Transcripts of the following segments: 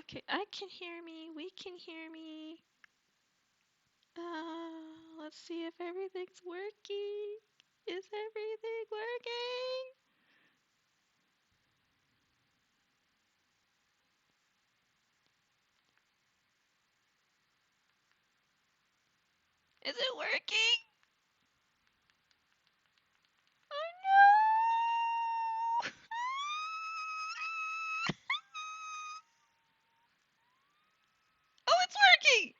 Okay, I can hear me. We can hear me. Let's see if everything's working. Is everything working? Is it working? Oh no! Oh, it's working!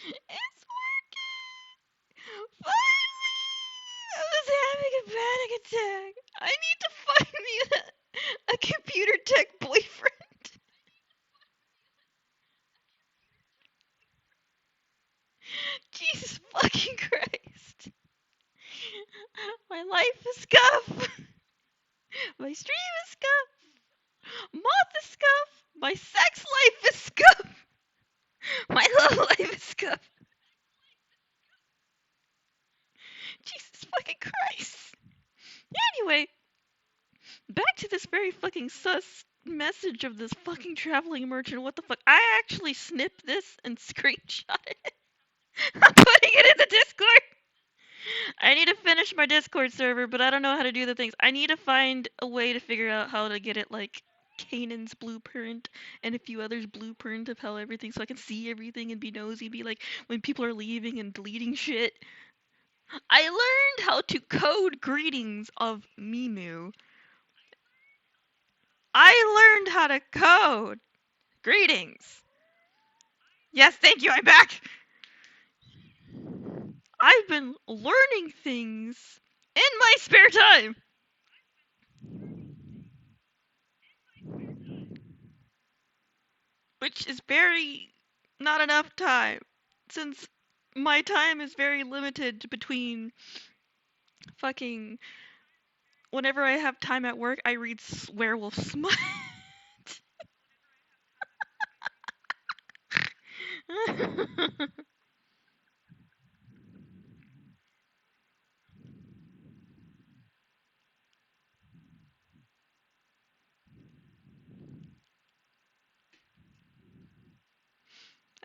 It's working! Finally! I was having a panic attack. I need to find me a computer tech boyfriend. Jesus fucking Christ. My life is scuff. My stream is scuff. Moth is scuff. My sex life is scuff. My love life is scuff. Jesus fucking Christ. Anyway, back to this very fucking sus message of this fucking traveling merchant. What the fuck? I actually snipped this and screenshot it. I'm putting it in the Discord. I need to finish my Discord server, but I don't know how to do the things. I need to find a way to figure out how to get it like Kanan's blueprint and a few others' blueprint of how everything, so I can see everything and be nosy, be like when people are leaving and deleting shit. I learned how to code greetings of Mimu. I learned how to code greetings. Yes, thank you, I'm back. I've been learning things in my spare time. Which is very not enough time, since my time is very limited between fucking whenever I have time at work, I read werewolf smut.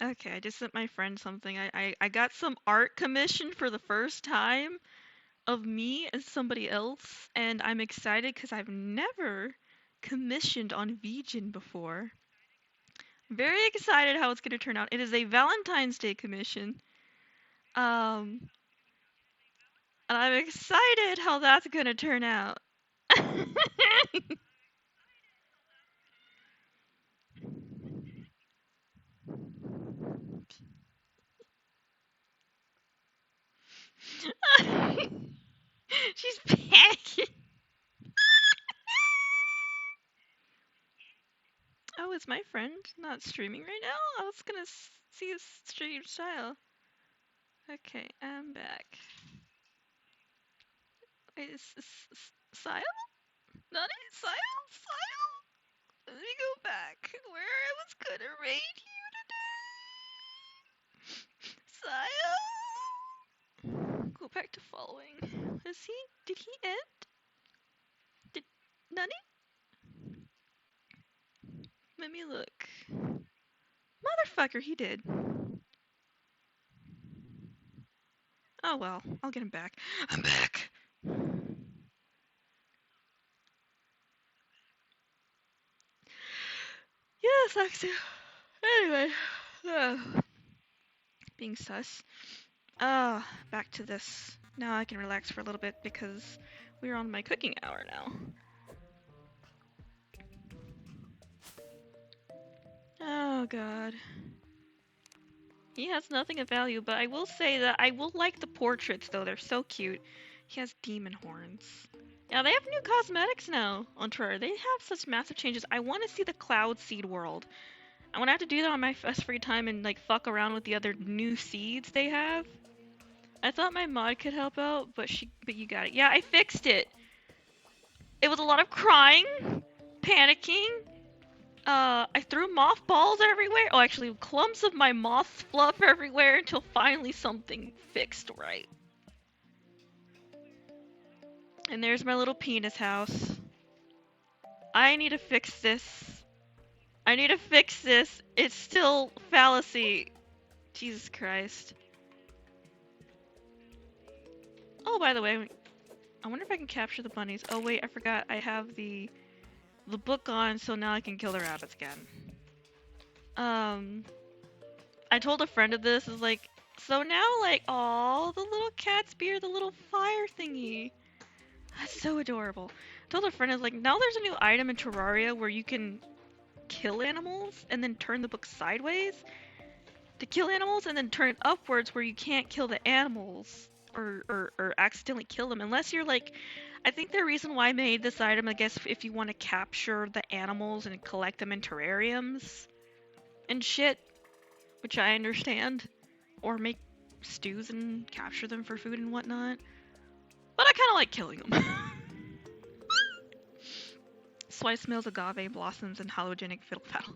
Okay, I just sent my friend something. I got some art commissioned for the first time of me as somebody else, and I'm excited because I've never commissioned on Vegan before. Very excited how it's going to turn out. It is a Valentine's Day commission. Um, and I'm excited how that's going to turn out. She's panicking. Oh, is my friend not streaming right now? I was gonna see his stream style. Okay, I'm back. Wait, is Sile? Not it? Sile? Let me go back. Where I was gonna raid you today? Sile? Go back to following. Did he end? Did, Nani? Let me look. Motherfucker, he did. Oh well, I'll get him back. I'm back. Yes, actually. Anyway, being sus. Back to this. Now I can relax for a little bit because we're on my cooking hour now. Oh god. He has nothing of value, but I will say that I will like the portraits though, they're so cute. He has demon horns. Yeah, they have new cosmetics now on Terraria. They have such massive changes. I want to see the Cloud Seed world. I want to have to do that on my free time and like fuck around with the other new seeds they have. I thought my mod could help out, but you got it. Yeah, I fixed it. It was a lot of crying, panicking, I threw moth balls everywhere. Oh, actually, clumps of my moth fluff everywhere until finally something fixed right. And there's my little penis house. I need to fix this. I need to fix this. It's still fallacy. Jesus Christ. Oh, by the way, I wonder if I can capture the bunnies. Oh wait, I forgot. I have the book on, so now I can kill the rabbits again. I told a friend of this, is like, so now, like, all the little cats bear the little fire thingy. That's so adorable. I told a friend, I was like, now there's a new item in Terraria where you can kill animals and then turn the book sideways to kill animals and then turn it upwards where you can't kill the animals or accidentally kill them unless you're like, I think the reason why I made this item, I guess, if you want to capture the animals and collect them in terrariums and shit, which I understand, or make stews and capture them for food and whatnot. But I kind of like killing them. Slice smells agave blossoms and halogenic fiddle faddle.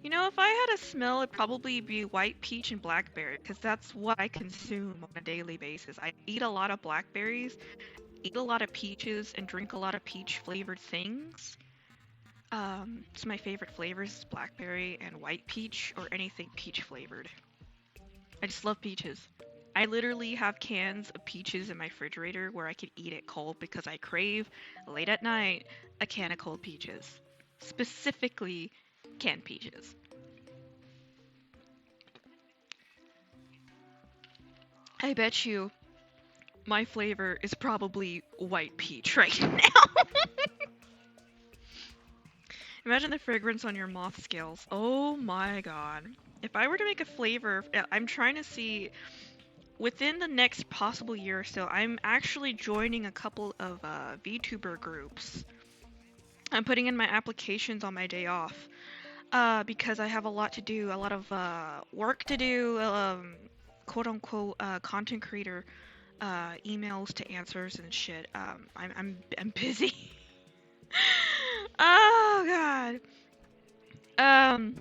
You know, if I had a smell, it'd probably be white peach and blackberry, because that's what I consume on a daily basis. I eat a lot of blackberries, eat a lot of peaches, and drink a lot of peach flavored things. So my favorite flavors is blackberry and white peach, or anything peach flavored. I just love peaches. I literally have cans of peaches in my refrigerator where I could eat it cold because I crave, late at night, a can of cold peaches. Specifically, canned peaches. I bet you my flavor is probably white peach right now. Imagine the fragrance on your moth scales. Oh my god. If I were to make a flavor, I'm trying to see, within the next possible year or so, I'm actually joining a couple of VTuber groups. I'm putting in my applications on my day off because I have a lot to do, a lot of work to do, quote unquote content creator emails to answers and shit. I'm busy. Oh god.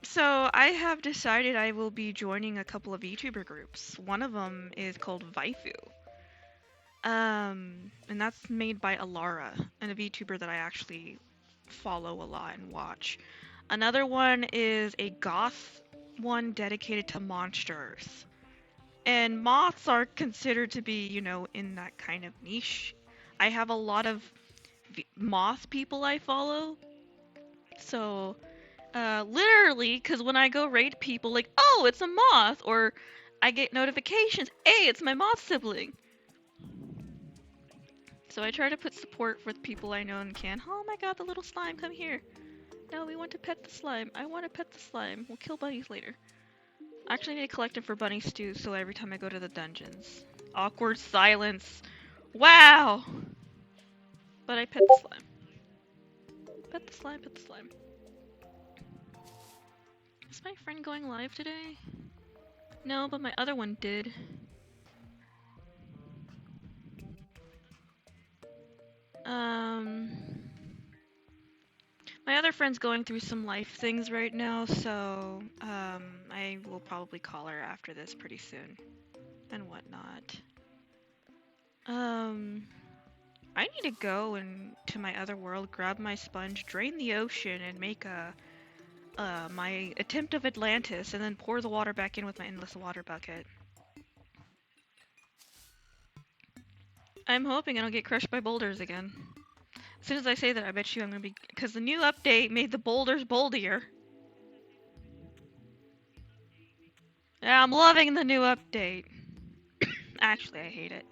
So I have decided I will be joining a couple of VTuber groups. One of them is called Waifu. And that's made by Alara, and a VTuber that I actually follow a lot and watch. Another one is a goth one dedicated to monsters. And moths are considered to be, you know, in that kind of niche. I have a lot of moth people I follow. So, literally, because when I go raid people, like, oh, it's a moth, or I get notifications, hey, it's my moth sibling. So I try to put support with people I know and can. Oh my god, the little slime, come here. No, we want to pet the slime. I want to pet the slime. We'll kill bunnies later. I actually need to collect them for bunny stew, so every time I go to the dungeons. Awkward silence. Wow! But I pet the slime. Pet the slime, pet the slime. Is my friend going live today? No, but my other one did. My other friend's going through some life things right now, so, I will probably call her after this pretty soon. And whatnot. I need to go and to my other world, grab my sponge, drain the ocean, and make my attempt of Atlantis, and then pour the water back in with my endless water bucket. I'm hoping I don't get crushed by boulders again. As soon as I say that, I bet you I'm gonna be... Because the new update made the boulders boldier. Yeah, I'm loving the new update. Actually, I hate it.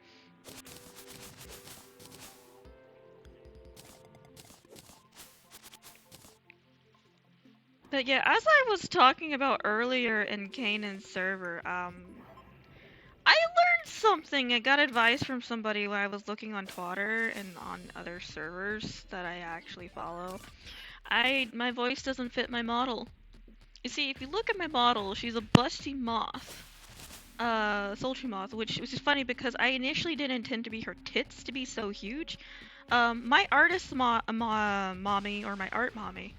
But yeah, as I was talking about earlier in Kanan's server, I learned something. I got advice from somebody when I was looking on Twitter and on other servers that I actually follow. My voice doesn't fit my model. You see, if you look at my model, she's a busty moth. Sultry moth, which is funny because I initially didn't intend to be her tits to be so huge. My mommy, or my art mommy,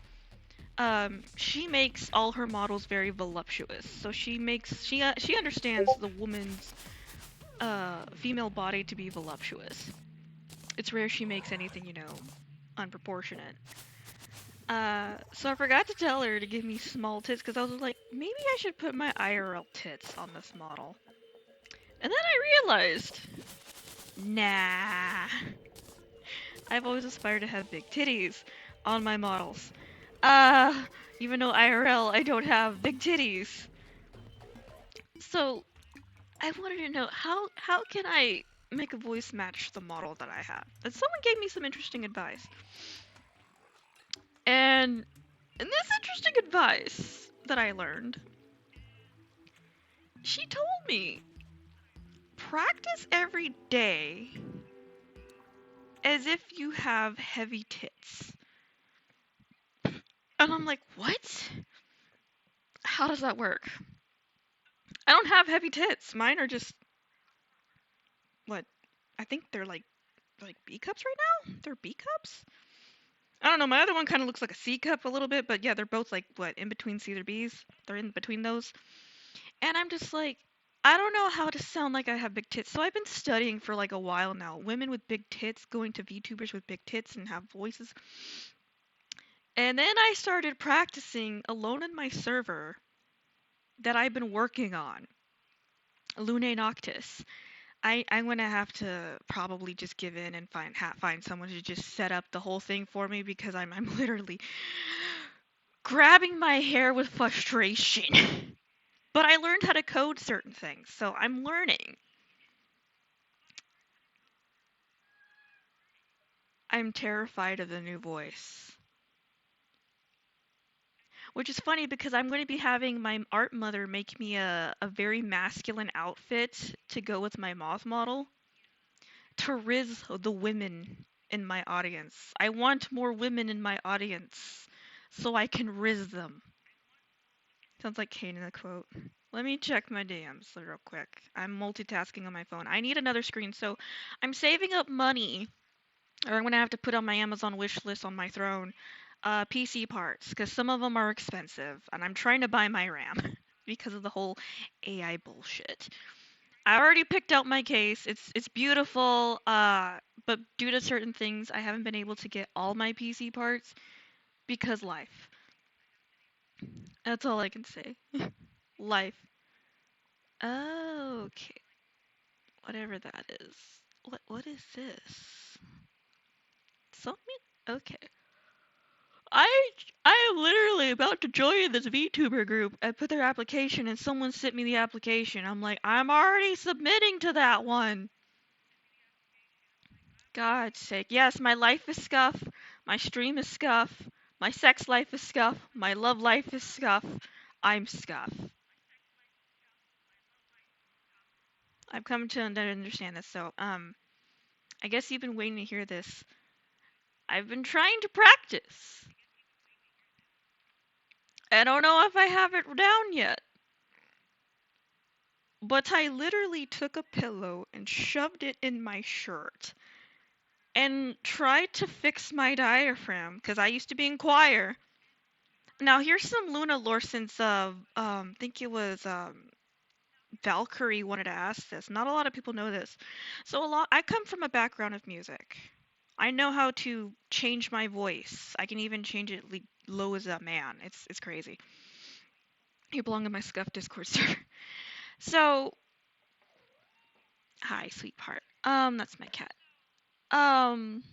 she makes all her models very voluptuous. So she understands the woman's female body to be voluptuous. It's rare she makes anything, unproportionate. So I forgot to tell her to give me small tits because I was like, maybe I should put my IRL tits on this model. And then I realized, nah. I've always aspired to have big titties on my models. Uh, Even though IRL I don't have big titties. So I wanted to know how can I make a voice match the model that I have? And someone gave me some interesting advice. And in this interesting advice that I learned, she told me practice every day as if you have heavy tits. And I'm like, what? How does that work? I don't have heavy tits. Mine are just what? I think they're like B cups right now. They're B cups. I don't know. My other one kind of looks like a C cup a little bit, but yeah, they're both like what in between C's or B's. They're in between those. And I'm just like, I don't know how to sound like I have big tits. So I've been studying for like a while now. Women with big tits, going to VTubers with big tits and have voices. And then I started practicing alone in my server that I've been working on, Lunae Noctis. I'm gonna have to probably just give in and find someone to just set up the whole thing for me because I'm literally grabbing my hair with frustration. But I learned how to code certain things, so I'm learning. I'm terrified of the new voice. Which is funny because I'm going to be having my art mother make me a very masculine outfit to go with my Moth model to riz the women in my audience. I want more women in my audience so I can riz them. Sounds like Kane in a quote. Let me check my DMs real quick. I'm multitasking on my phone. I need another screen, so I'm saving up money, or I'm gonna have to put on my Amazon wish list on my throne, PC parts, because some of them are expensive, and I'm trying to buy my RAM because of the whole AI bullshit. I already picked out my case. It's beautiful, but due to certain things, I haven't been able to get all my PC parts because life. That's all I can say. Life. Oh, okay. Whatever that is. What is this? Something? Okay. I I am literally about to join this VTuber group and put their application and someone sent me the application. I'm like, I'm already submitting to that one. God's sake. Yes, my life is scuff. My stream is scuff. My sex life is scuff. My love life is scuff. I'm scuff. I've come to understand this. So, I guess you've been waiting to hear this. I've been trying to practice. I don't know if I have it down yet. But I literally took a pillow and shoved it in my shirt and tried to fix my diaphragm because I used to be in choir. Now here's some Luna lore since I think it was Valkyrie wanted to ask this. Not a lot of people know this. So I come from a background of music. I know how to change my voice. I can even change it low as a man. It's crazy. You belong in my scuff Discord server. So, hi, sweetheart. That's my cat. Um,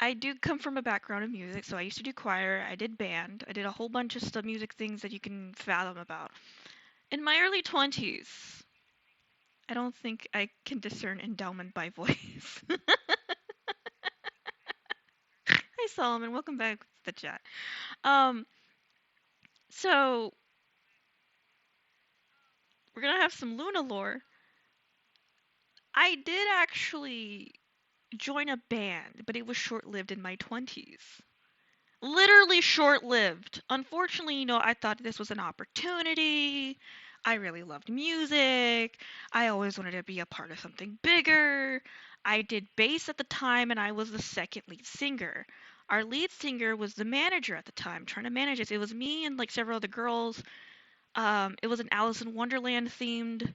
I do come from a background of music, so I used to do choir, I did band, I did a whole bunch of stuff, music things that you can fathom about. In my early 20s, I don't think I can discern endowment by voice. Hi Solomon, welcome back to the chat. Um, so we're gonna have some Luna lore. I did actually join a band, but it was short-lived in my 20s. Literally short-lived. Unfortunately, I thought this was an opportunity. I really loved music. I always wanted to be a part of something bigger. I did bass at the time and I was the second lead singer. Our lead singer was the manager at the time, trying to manage us. It was me and like several other girls. It was an Alice in Wonderland themed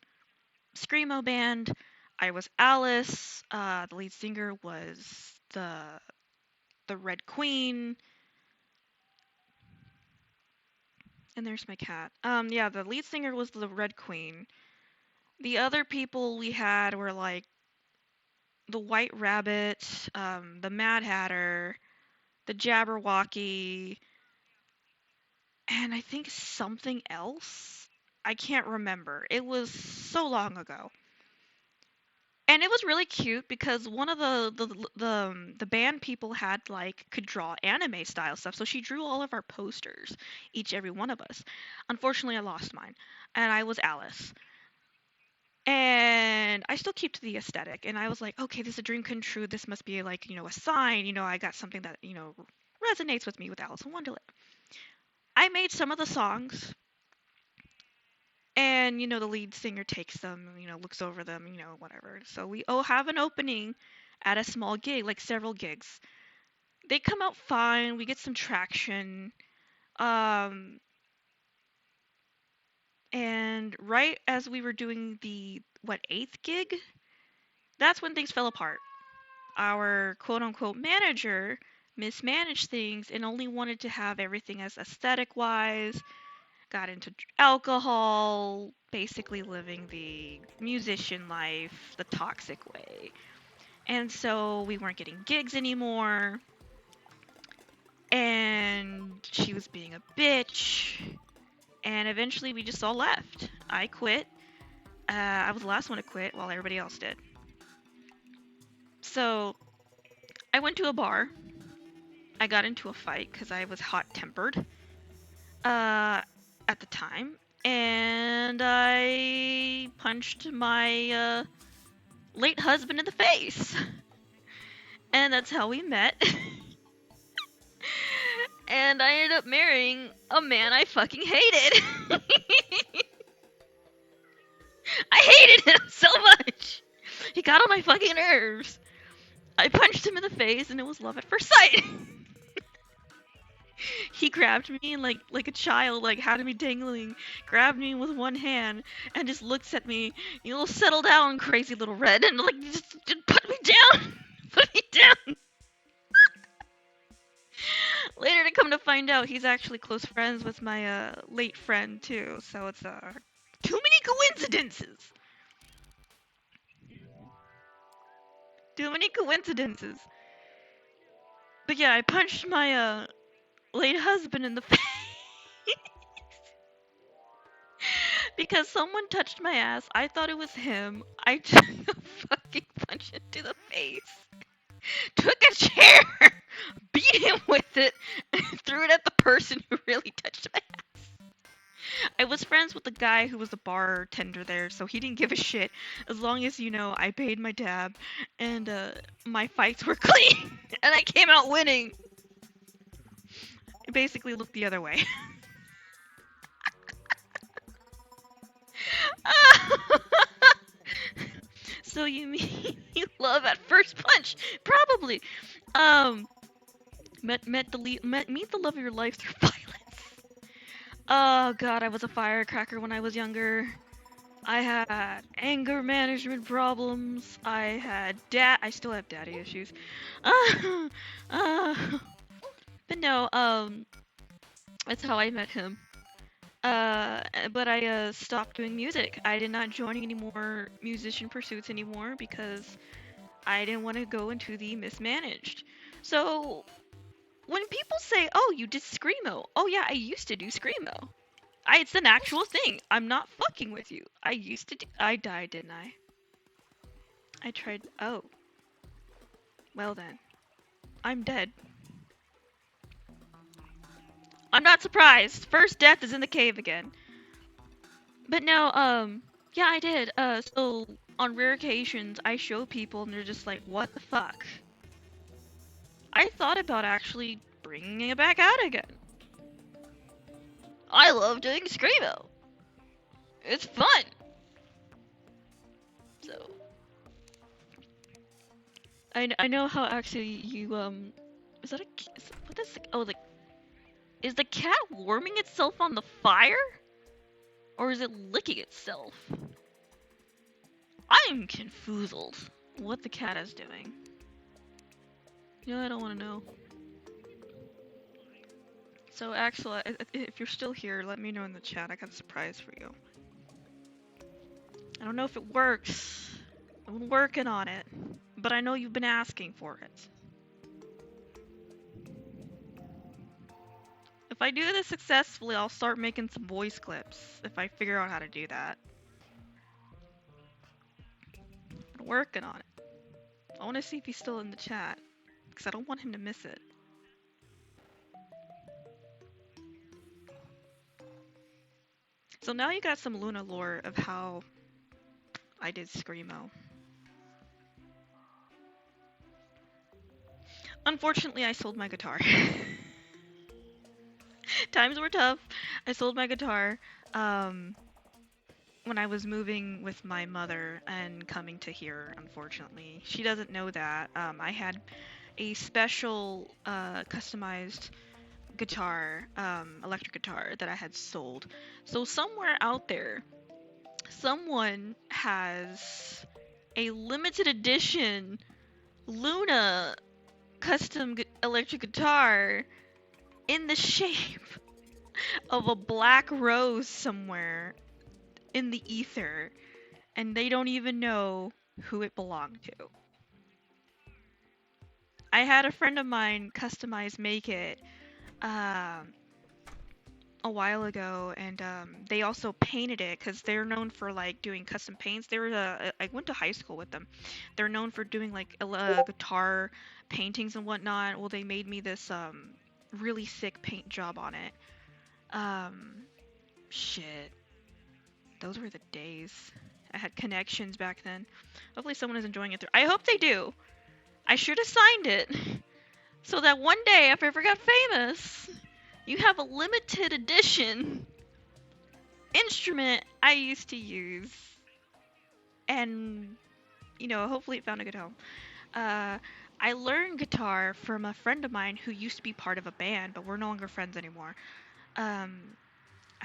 screamo band. I was Alice. The lead singer was the Red Queen. And there's my cat. Yeah, the lead singer was the Red Queen. The other people we had were like the White Rabbit, the Mad Hatter, the Jabberwocky, and I think something else. I can't remember. It was so long ago. And it was really cute because one of the band people had like could draw anime style stuff, so she drew all of our posters, each every one of us. Unfortunately, I lost mine, and I was Alice. And I still keep to the aesthetic, and I was like, okay, this is a dream come true. This must be like a sign. I got something that resonates with me with Alice in Wonderland. I made some of the songs, and the lead singer takes them, looks over them, whatever. So we have an opening at a small gig, like several gigs. They come out fine. We get some traction. Um, and right as we were doing the eighth gig, that's when things fell apart. Our quote unquote manager mismanaged things and only wanted to have everything as aesthetic wise, got into alcohol, basically living the musician life the toxic way. And so we weren't getting gigs anymore. And she was being a bitch. And eventually we just all left. I quit. I was the last one to quit while everybody else did. So I went to a bar. I got into a fight because I was hot tempered at the time. And I punched my late husband in the face. And that's how we met. And I ended up marrying a man I fucking hated. I hated him so much. He got on my fucking nerves. I punched him in the face and it was love at first sight. He grabbed me and like a child, like had me dangling, grabbed me with one hand and just looks at me, settle down, crazy little red, and like just put me down. Put me down. Later to come to find out, he's actually close friends with my late friend too. So it's too many coincidences. Too many coincidences. But yeah, I punched my late husband in the face because someone touched my ass. I thought it was him. I took a fucking punch into the face. Took a chair, beat him with it, and threw it at the person who really touched my ass. I was friends with the guy who was the bartender there, so he didn't give a shit as long as I paid my tab and my fights were clean and I came out winning. It basically looked the other way. So you mean you love at first punch? Probably. Um, meet the love of your life through violence. Oh god, I was a firecracker when I was younger. I had anger management problems. I still have daddy issues. Uh, uh, but no, that's how I met him. But I stopped doing music. I did not join any more musician pursuits anymore because I didn't want to go into the mismanaged. So when people say, "Oh, you did screamo," oh yeah, I used to do screamo. It's an actual thing. I'm not fucking with you. I used to. I died, didn't I? I tried. Oh, well then, I'm dead. I'm not surprised. First death is in the cave again. But no, yeah, I did. So on rare occasions, I show people and they're just like, what the fuck? I thought about actually bringing it back out again. I love doing Screamo. It's fun. So I know how actually you is that a what is is the cat warming itself on the fire, or is it licking itself? I'm confoozled. What the cat is doing? You know, I don't want to know. So Axel, if you're still here, let me know in the chat. I got a surprise for you. I don't know if it works. I'm working on it, but I know you've been asking for it. If I do this successfully, I'll start making some voice clips if I figure out how to do that. I'm working on it. I want to see if he's still in the chat, because I don't want him to miss it. So now you got some Luna lore of how I did Screamo. Unfortunately, I sold my guitar. Times were tough. I sold my guitar when I was moving with my mother and coming to here, unfortunately. She doesn't know that. I had a special customized guitar, electric guitar that I had sold. So somewhere out there, someone has a limited edition Luna custom electric guitar in the shape of a black rose somewhere in the ether, and they don't even know who it belonged to. I had a friend of mine make it a while ago, and they also painted it because they're known for like doing custom paints. I went to high school with them. They're known for doing like guitar paintings and whatnot. Well, they made me this really sick paint job on it. Shit, those were the days. I had connections back then. Hopefully someone is enjoying it through. I hope they do. I should have signed it so that one day if I ever got famous, you have a limited edition instrument I used to use. And, you know, hopefully it found a good home. I learned guitar from a friend of mine who used to be part of a band, but we're no longer friends anymore. I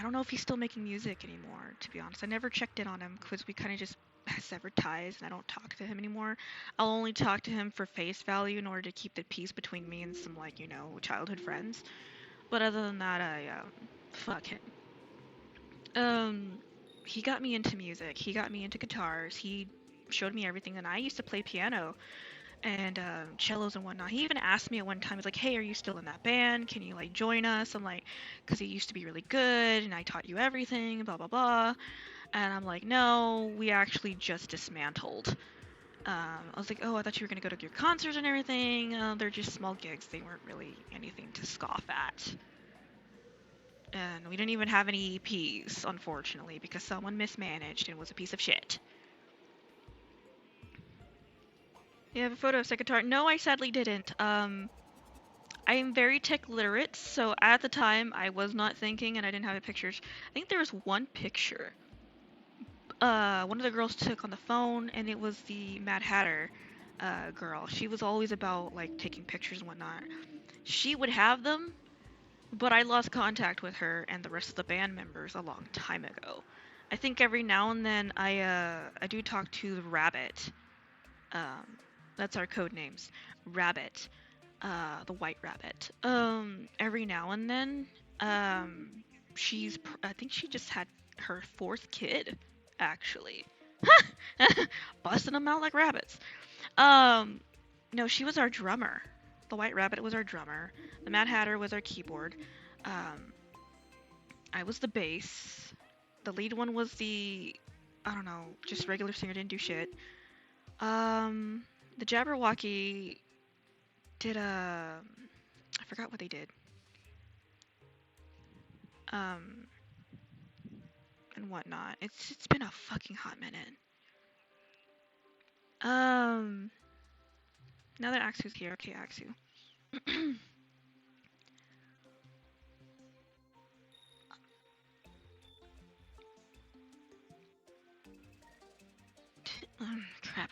don't know if he's still making music anymore, to be honest. I never checked in on him because we kind of just severed ties and I don't talk to him anymore. I'll only talk to him for face value in order to keep the peace between me and some, like, you know, childhood friends. But other than that, fuck him. He got me into music. He got me into guitars. He showed me everything, and I used to play piano and cellos and whatnot. He even asked me at one time, he's like, "Hey, are you still in that band? Can you like join us?" I'm like, "Cause it used to be really good, and I taught you everything, blah blah blah." And I'm like, "No, we actually just dismantled." I was like, "Oh, I thought you were gonna go to your concerts and everything. They're just small gigs. They weren't really anything to scoff at." And we didn't even have any EPs, unfortunately, because someone mismanaged and was a piece of shit. You have a photo of said guitar? No, I sadly didn't. I am very tech literate, so at the time I was not thinking and I didn't have the pictures. I think there was one picture. One of the girls took on the phone, and it was the Mad Hatter girl. She was always about like taking pictures and whatnot. She would have them, but I lost contact with her and the rest of the band members a long time ago. I think every now and then I do talk to the Rabbit. That's our code names. Rabbit. The White Rabbit. Every now and then. I think she just had her fourth kid, actually. Busting them out like rabbits. No, she was our drummer. The White Rabbit was our drummer. The Mad Hatter was our keyboard. Um, I was the bass. The lead one was I don't know, just regular singer, didn't do shit. The Jabberwocky did I forgot what they did. And whatnot. It's been a fucking hot minute. Now that Axu's here, okay, Axu.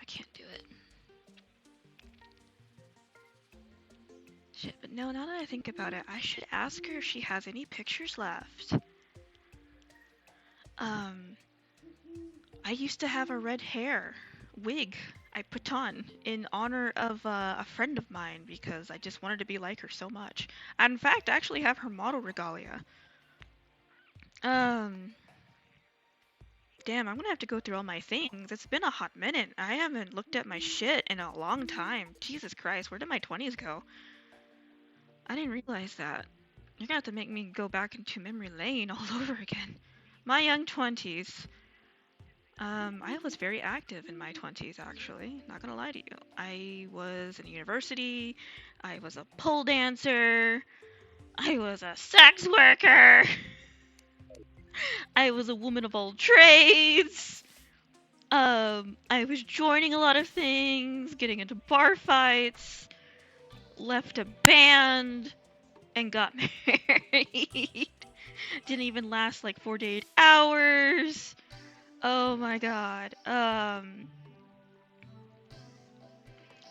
can't do it. Shit, but no, now that I think about it, I should ask her if she has any pictures left. I used to have a red hair wig I put on in honor of a friend of mine because I just wanted to be like her so much. And in fact, I actually have her model regalia. Um, Damn, I'm gonna have to go through all my things. It's been a hot minute. I haven't looked at my shit in a long time. Jesus Christ, where did my 20s go? I didn't realize that. You're gonna have to make me go back into memory lane all over again. My young 20s. I was very active in my 20s, actually. Not gonna lie to you. I was in university. I was a pole dancer. I was a sex worker. I was a woman of all trades. I was joining a lot of things, getting into bar fights, left a band, and got married. Didn't even last like 48 hours. Oh my god.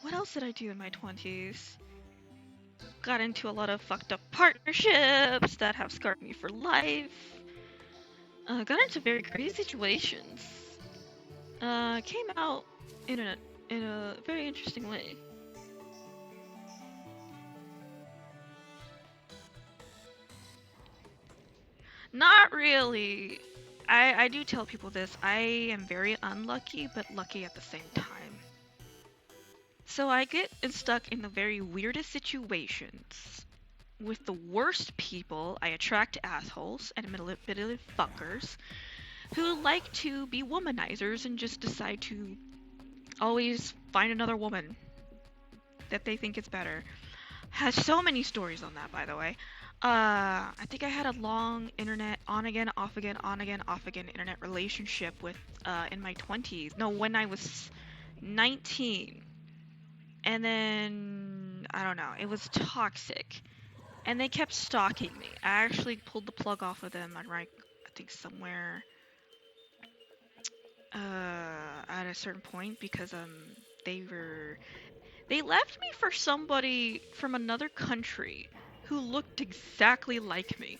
What else did I do in my 20s? Got into a lot of fucked up partnerships that have scarred me for life. Got into very crazy situations. Came out in a very interesting way. Not really. I do tell people this. I am very unlucky, but lucky at the same time. So I get stuck in the very weirdest situations. With the worst people, I attract assholes and manipulative fuckers who like to be womanizers and just decide to always find another woman that they think is better. Has so many stories on that, by the way. I think I had a long internet on again, off again, on again, off again internet relationship with in my 20s. No, when I was 19. And then I don't know, it was toxic. And they kept stalking me. I actually pulled the plug off of them I think somewhere at a certain point because they left me for somebody from another country who looked exactly like me,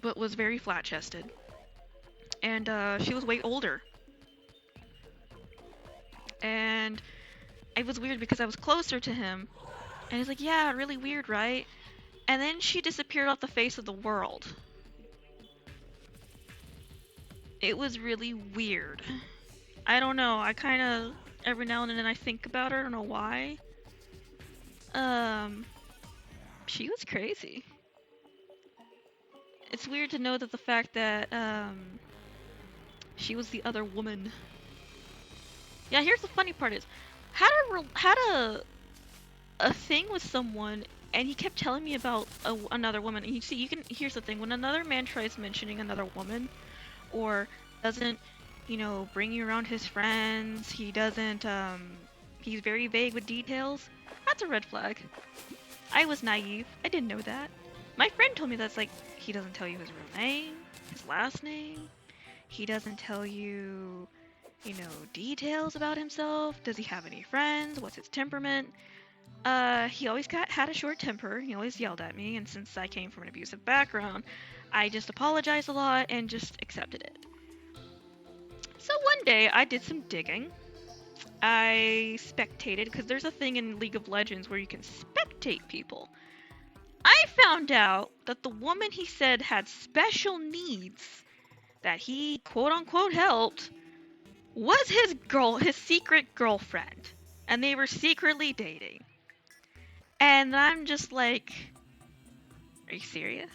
but was very flat-chested. And she was way older. And it was weird because I was closer to him. And he's like, yeah, really weird, right? And then she disappeared off the face of the world. It was really weird. I don't know. I kind of, every now and then I think about her. I don't know why. She was crazy. It's weird to know that the fact that, she was the other woman. Yeah, here's the funny part is, had a thing with someone, and he kept telling me about another woman. And you see, here's the thing: when another man tries mentioning another woman, or doesn't, bring you around his friends, he doesn't, he's very vague with details. That's a red flag. I was naive. I didn't know that. My friend told me that's like, he doesn't tell you his real name, his last name. He doesn't tell you, details about himself. Does he have any friends? What's his temperament? He always had a short temper. He always yelled at me, and since I came from an abusive background, I just apologized a lot and just accepted it. So one day, I did some digging. I spectated, because there's a thing in League of Legends where you can spectate people. I found out that the woman he said had special needs that he quote-unquote helped was his secret girlfriend. And they were secretly dating. And I'm just like, are you serious?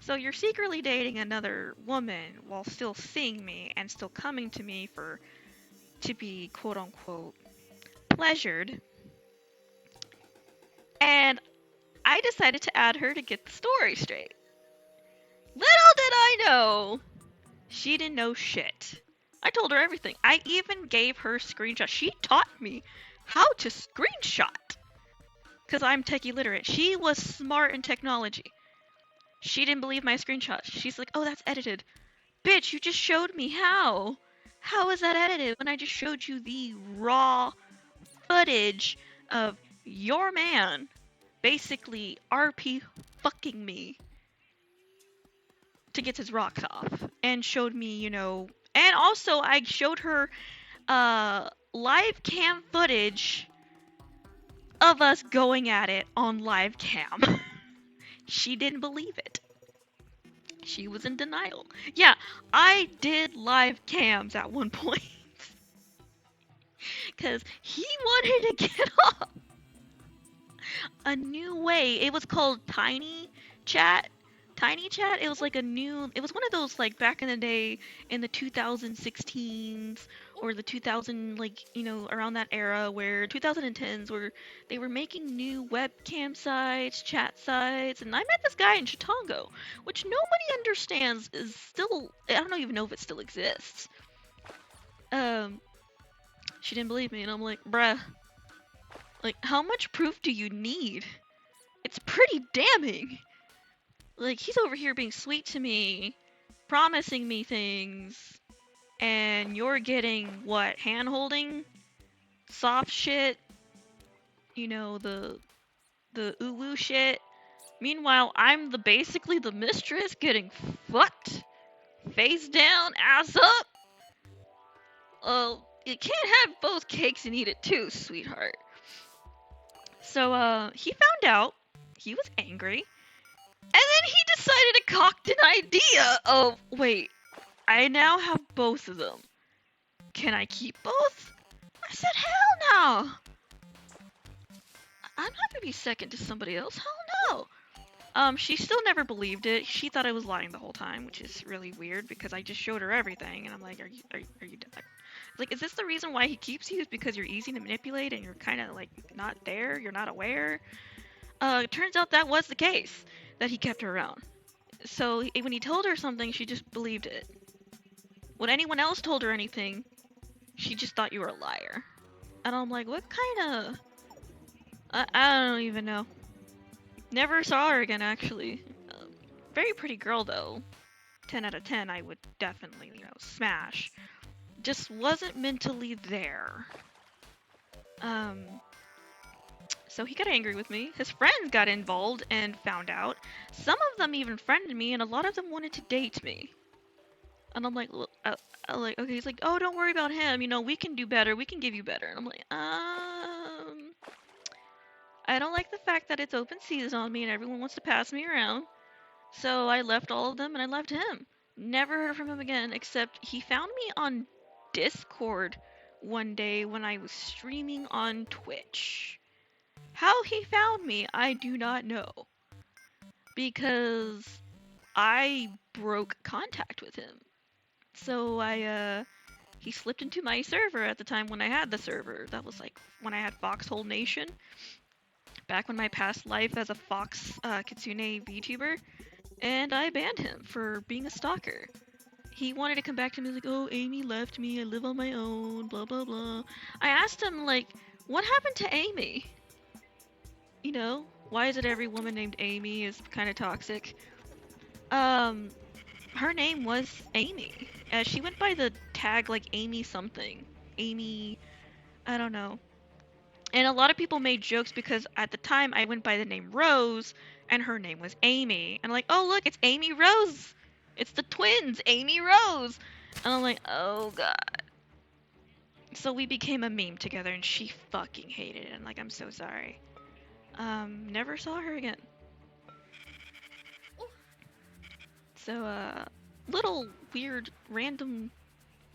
So you're secretly dating another woman while still seeing me and still coming to me to be quote-unquote pleasured. And I decided to add her to get the story straight. Little did I know, she didn't know shit. I told her everything. I even gave her screenshots. She taught me how to screenshot. Because I'm techie literate. She was smart in technology. She didn't believe my screenshots. She's like, oh, that's edited. Bitch, you just showed me how. How is that edited when I just showed you the raw footage of your man basically RP fucking me to get his rocks off and showed me, and also I showed her live cam footage of us going at it on live cam. She didn't believe it. She was in denial. Yeah, I did live cams at one point because he wanted to get off a new way. It was called Tiny Chat. Tiny Chat. It was like it was one of those like back in the day in the 2016s or the 2000 around that era where 2010s where they were making new webcam sites, chat sites, and I met this guy in Chitongo, which nobody understands is still I don't even know if it still exists. Um, she didn't believe me, and I'm like, bruh, like how much proof do you need? It's pretty damning. Like, he's over here being sweet to me, promising me things, and you're getting what? Hand holding? Soft shit? The ooh woo shit? Meanwhile, I'm basically the mistress getting fucked. Face down, ass up. You can't have both cakes and eat it too, sweetheart. So, he found out. He was angry. And then he decided to concoct an idea of, wait, I now have both of them. Can I keep both? I said, hell no! I'm not gonna be second to somebody else. Hell no! She still never believed it. She thought I was lying the whole time, which is really weird because I just showed her everything, and I'm like, are you like, is this the reason why he keeps you? Is because you're easy to manipulate and you're kind of like not there, you're not aware? It turns out that was the case, that he kept her around. So when he told her something, she just believed it. When anyone else told her anything, she just thought you were a liar. And I'm like, what kind of... I don't even know. Never saw her again, actually. Very pretty girl, though. 10 out of 10, I would definitely, smash. Just wasn't mentally there. So he got angry with me. His friends got involved and found out. Some of them even friended me, and a lot of them wanted to date me. And I'm like, okay, he's like, oh, don't worry about him. We can do better. We can give you better. And I'm like, I don't like the fact that it's open season on me and everyone wants to pass me around. So I left all of them and I left him. Never heard from him again, except he found me on Discord one day when I was streaming on Twitch. How he found me, I do not know. Because I broke contact with him. So he slipped into my server at the time when I had the server. That was like when I had Foxhole Nation. Back when my past life as a Fox Kitsune VTuber. And I banned him for being a stalker. He wanted to come back to me like, oh, Amy left me, I live on my own, blah, blah, blah. I asked him, like, what happened to Amy? Why is it every woman named Amy is kind of toxic? Her name was Amy. She went by the tag, like, Amy something. Amy, I don't know. And a lot of people made jokes because at the time I went by the name Rose, and her name was Amy. And I'm like, oh, look, it's Amy Rose. It's the twins, Amy Rose. And I'm like, oh, God. So we became a meme together, and she fucking hated it. And like, I'm so sorry. Never saw her again. So, little weird, random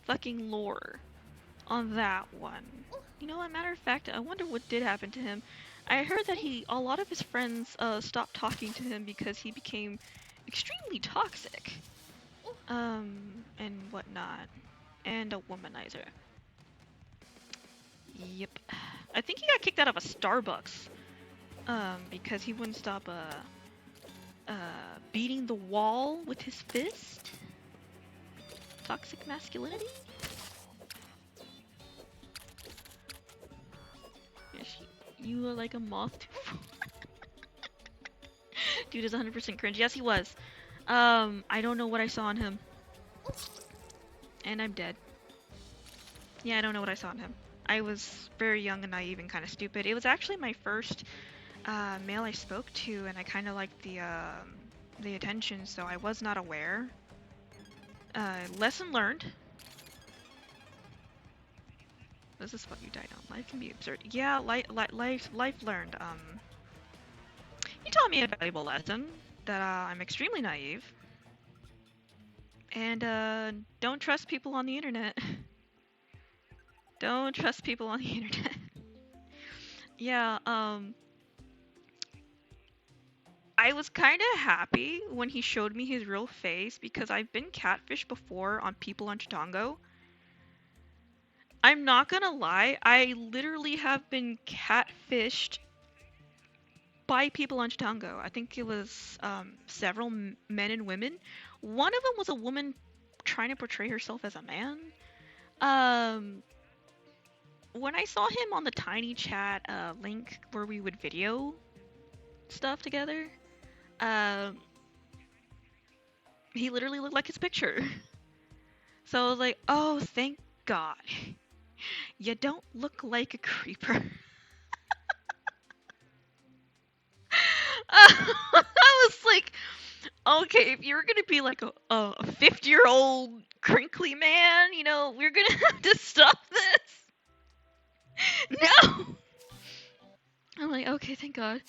fucking lore on that one. As a matter of fact, I wonder what did happen to him. I heard that a lot of his friends stopped talking to him because he became extremely toxic. And whatnot. And a womanizer. Yep. I think he got kicked out of a Starbucks. Because he wouldn't stop, beating the wall with his fist. Toxic masculinity? You are like a moth to Dude is 100% cringe. Yes, he was. I don't know what I saw on him. And I'm dead. Yeah, I don't know what I saw in him. I was very young and naive and kind of stupid. It was actually my first male I spoke to, and I kind of liked the attention, so I was not aware. Lesson learned. This is what you died on. Life can be absurd. Yeah, life learned. He taught me a valuable lesson that I'm extremely naive, and don't trust people on the internet. Don't trust people on the internet. Yeah, I was kind of happy when he showed me his real face because I've been catfished before on people on Chitongo. I'm not gonna lie, I literally have been catfished by people on Chitongo. I think it was several men and women. One of them was a woman trying to portray herself as a man. Um, when I saw him on the Tiny Chat link where we would video stuff together, um, he literally looked like his picture. So I was like, oh, thank God. You don't look like a creeper. I was like, okay, if you're gonna be like a 50-year-old crinkly man, you know, we're gonna have to stop this. No! I'm like, okay, thank God.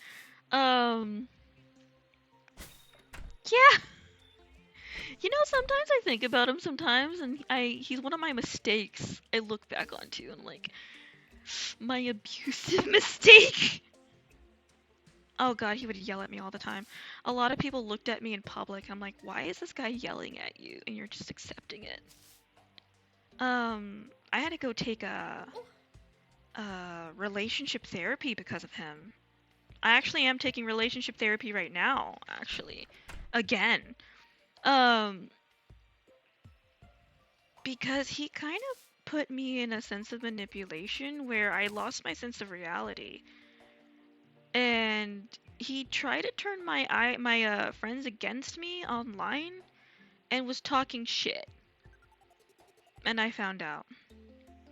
Um, yeah. You know, sometimes I think about him sometimes, and he's one of my mistakes I look back onto, and like, my abusive mistake. Oh God, he would yell at me all the time. A lot of people looked at me in public, and I'm like, why is this guy yelling at you? And you're just accepting it. I had to go take a relationship therapy because of him. I actually am taking relationship therapy right now, actually. Again. Um, because he kind of put me in a sense of manipulation where I lost my sense of reality. And he tried to turn my friends against me online and was talking shit. And I found out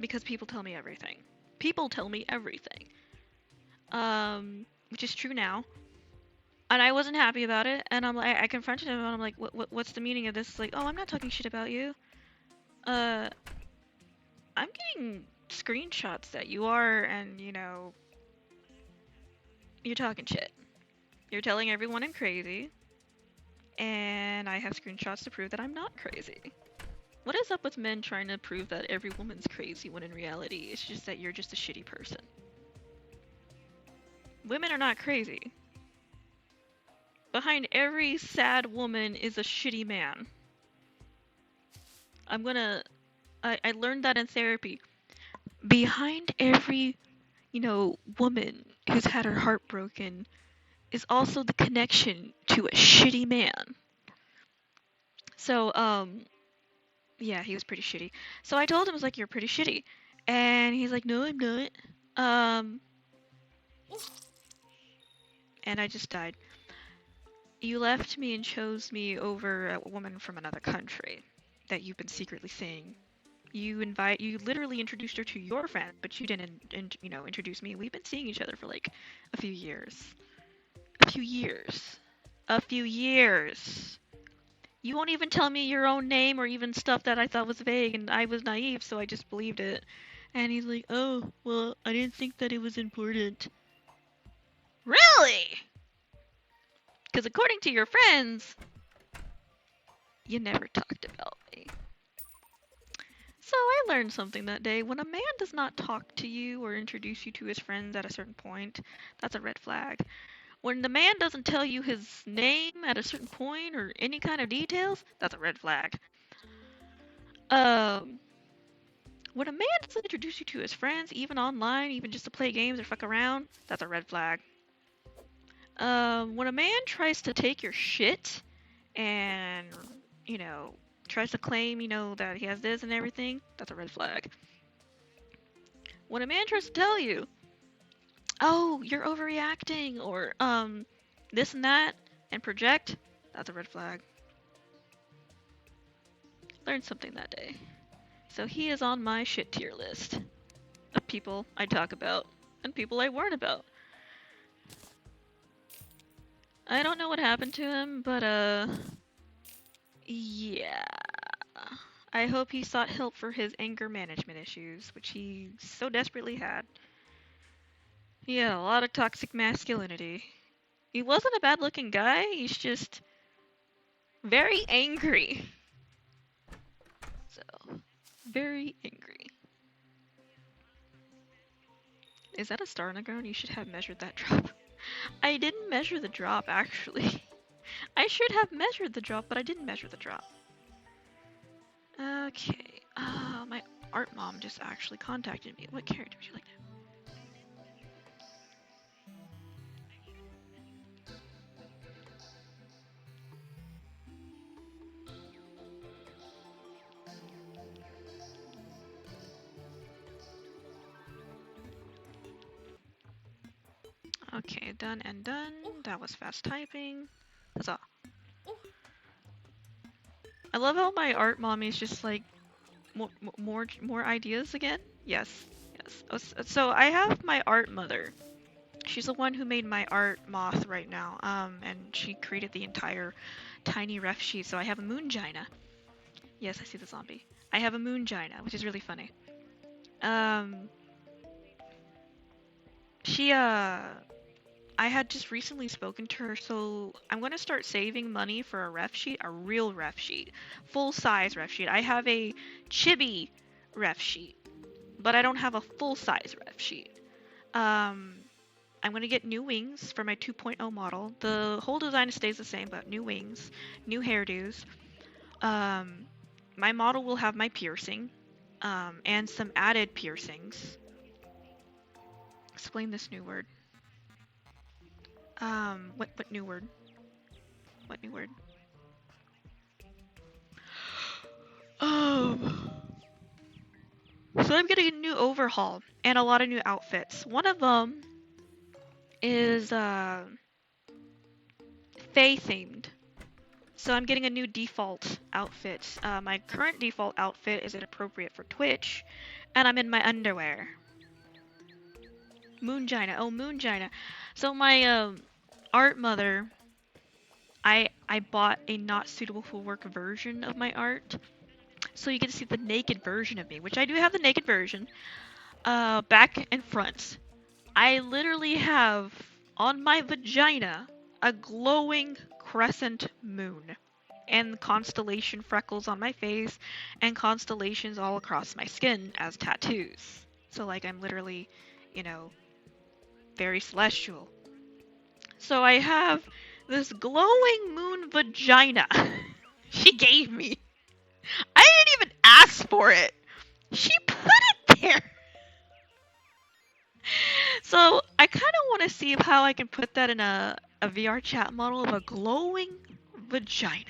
because people tell me everything. People tell me everything. Which is true now. And I wasn't happy about it. And I confronted him and I'm like, what's the meaning of this? Like, oh, I'm not talking shit about you. Uh, I'm getting screenshots that you are, and you know, you're talking shit. You're telling everyone I'm crazy. And I have screenshots to prove that I'm not crazy. What is up with men trying to prove that every woman's crazy when in reality it's just that you're just a shitty person? Women are not crazy. Behind every sad woman is a shitty man. I learned that in therapy. Behind every, you know, woman who's had her heart broken is also the connection to a shitty man. So, yeah, he was pretty shitty. So I told him, I was like, you're pretty shitty. And he's like, no, I'm not. And I just died. You left me and chose me over a woman from another country that you've been secretly seeing. You literally introduced her to your friend, but you didn't, introduce me. We've been seeing each other for like a few years. A few years. A few years. You won't even tell me your own name or even stuff that I thought was vague, and I was naive, so I just believed it. And he's like, oh, well, I didn't think that it was important. Really? Because according to your friends, you never talked about me. So I learned something that day. When a man does not talk to you or introduce you to his friends at a certain point, that's a red flag. When the man doesn't tell you his name at a certain point or any kind of details, that's a red flag. Um, when a man doesn't introduce you to his friends, even online, even just to play games or fuck around, that's a red flag. When a man tries to take your shit and, tries to claim, that he has this and everything, that's a red flag. When a man tries to tell you, oh, you're overreacting, or, this and that, and project, that's a red flag. Learned something that day. So he is on my shit tier list of people I talk about and people I warn about. I don't know what happened to him, but yeah. I hope he sought help for his anger management issues, which he so desperately had. He had a lot of toxic masculinity. He wasn't a bad looking guy, he's just very angry. So, very angry. Is that a star on the ground? You should have measured that drop. I didn't measure the drop, actually. I should have measured the drop, but I didn't measure the drop. Okay. My art mom just actually contacted me. What character would you like to? Okay, done and done. That was fast typing. Huzzah. I love how my art mommy's just like more ideas again. Yes, yes. So I have my art mother. She's the one who made my art Moth right now. And she created the entire tiny ref sheet. So I have a Moongina. Yes, I see the zombie. I have a Moongina, which is really funny. She I had just recently spoken to her, so I'm going to start saving money for a ref sheet, a real ref sheet, full size ref sheet. I have a chibi ref sheet, but I don't have a full size ref sheet. I'm going to get new wings for my 2.0 model. The whole design stays the same, but new wings, new hairdos. My model will have my piercing, and some added piercings. Explain this new word. What new word? What new word? So I'm getting a new overhaul and a lot of new outfits. One of them is Fae themed. So I'm getting a new default outfit. My current default outfit is inappropriate for Twitch, and I'm in my underwear. Moongina. Oh, Moongina. So my art mother, I bought a not suitable for work version of my art. So you get to see the naked version of me, which I do have the naked version. Back and front. I literally have on my vagina a glowing crescent moon. And constellation freckles on my face, and constellations all across my skin as tattoos. So, like, I'm literally, you know, very celestial. So I have this glowing moon vagina she gave me. I didn't even ask for it. She put it there. So I kind of want to see how I can put that in a VR chat model of a glowing vagina.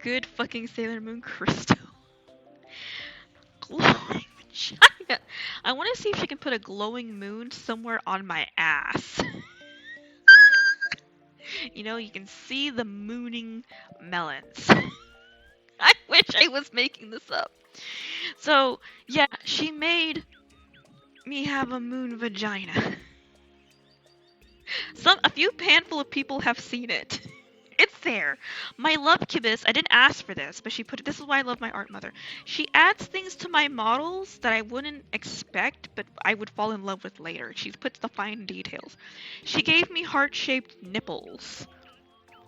Good fucking Sailor Moon crystal. Glowing vagina. I want to see if she can put a glowing moon somewhere on my ass. You know, you can see the mooning melons. I wish I was making this up. So, yeah, she made me have a moon vagina. A few handful of people have seen it. It's there. My Lovecubus, I didn't ask for this, but she put it. This is why I love my art mother. She adds things to my models that I wouldn't expect, but I would fall in love with later. She puts the fine details. She gave me heart-shaped nipples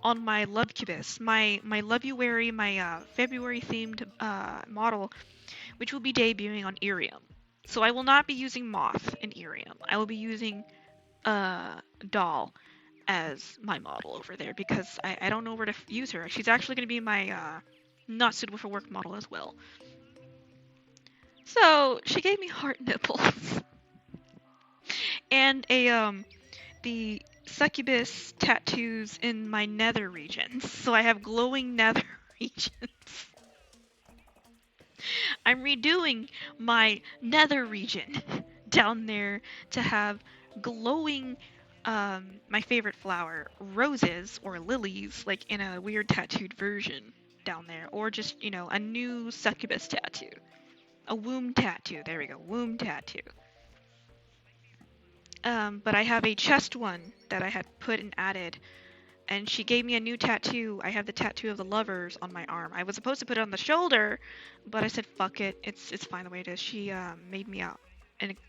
on my Lovecubus, my Lovuary, my February-themed model, which will be debuting on Irium. So I will not be using Moth in Irium. I will be using Doll as my model over there because I don't know where to use her. She's actually going to be my not suitable for work model as well. So she gave me heart nipples and the succubus tattoos in my nether regions. So I have glowing nether regions. I'm redoing my nether region down there to have glowing my favorite flower, roses or lilies, like in a weird tattooed version. down there, or just, a new succubus tattoo. A womb tattoo. There we go. Womb tattoo. But I have a chest one that I had put and added, and she gave me a new tattoo. I have the tattoo of the lovers on my arm. I was supposed to put it on the shoulder, but I said fuck it. It's fine the way it is. She made me a